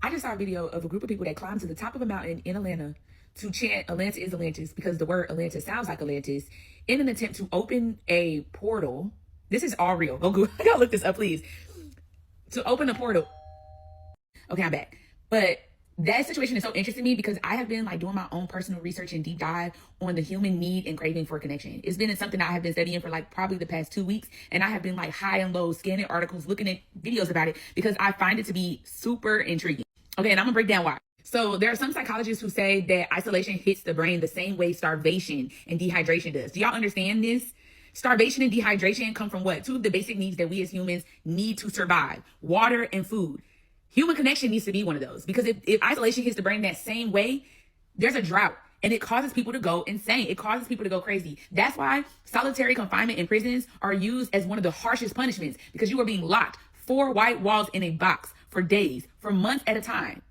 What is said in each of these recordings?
I just saw a video of a group of people that climbed to the top of a mountain in Atlanta to chant Atlanta is Atlantis, because the word Atlanta sounds like Atlantis, in an attempt to open a portal. This is all real. Go Google. I gotta look this up, please. To open a portal. Okay, I'm back. But that situation is so interesting to me because I have been like doing my own personal research and deep dive on the human need and craving for connection. It's been something I have been studying for like probably the past 2 weeks. And I have been like high and low, scanning articles, looking at videos about it because I find it to be super intriguing. Okay, and I'm gonna break down why. So there are some psychologists who say that isolation hits the brain the same way starvation and dehydration does. Do y'all understand this? Starvation and dehydration come from what? Two of the basic needs that we as humans need to survive: water and food. Human connection needs to be one of those, because if isolation hits the brain that same way, there's a drought and it causes people to go insane. It causes people to go crazy. That's why solitary confinement in prisons are used as one of the harshest punishments, because you are being locked 4 white walls in a box for days, for months at a time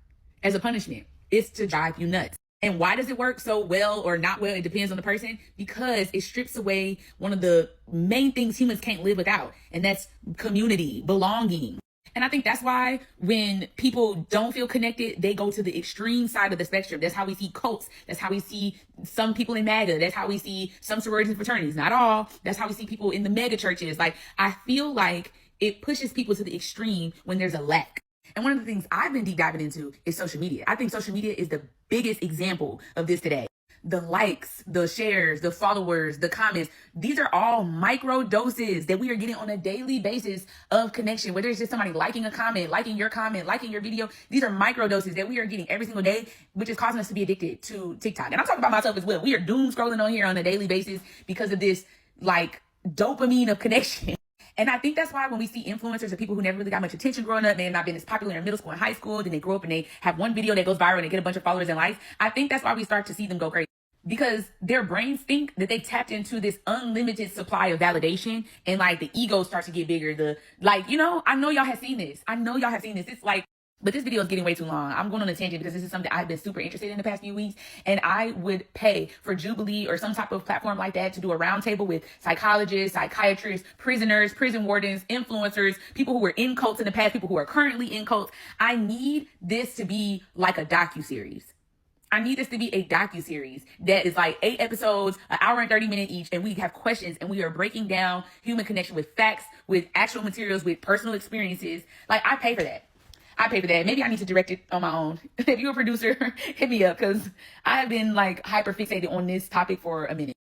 as a punishment. It's to drive you nuts. And why does it work so well or not well? It depends on the person, because it strips away one of the main things humans can't live without, and that's community, belonging. And I think that's why when people don't feel connected, they go to the extreme side of the spectrum. That's how we see cults. That's how we see some people in MAGA. That's how we see some sororities and fraternities. Not all. That's how we see people in the mega churches. Like, I feel like it pushes people to the extreme when there's a lack. And one of the things I've been deep diving into is social media. I think social media is the biggest example of this today. The likes, the shares, the followers, the comments, these are all micro doses that we are getting on a daily basis of connection. Whether it's just somebody liking a comment, liking your video, these are micro doses that we are getting every single day, which is causing us to be addicted to TikTok. And I'm talking about myself as well. We are doom scrolling on here on a daily basis because of this like dopamine of connection. And I think that's why when we see influencers or people who never really got much attention growing up, they have not been as popular in middle school and high school, then they grow up and they have one video that goes viral and they get a bunch of followers and likes. I think that's why we start to see them go crazy, because their brains think that they tapped into this unlimited supply of validation, and like the ego starts to get bigger. I know y'all have seen this. It's like, but this video is getting way too long. I'm going on a tangent because this is something I've been super interested in the past few weeks. And I would pay for Jubilee or some type of platform like that to do a roundtable with psychologists, psychiatrists, prisoners, prison wardens, influencers, people who were in cults in the past, people who are currently in cults. I need this to be like a docuseries. I need this to be a docuseries that is like 8 episodes, 1 hour and 30 minutes each. And we have questions and we are breaking down human connection with facts, with actual materials, with personal experiences. Like, I pay for that. Maybe I need to direct it on my own. If you're a producer, hit me up, because I have been like hyper fixated on this topic for a minute.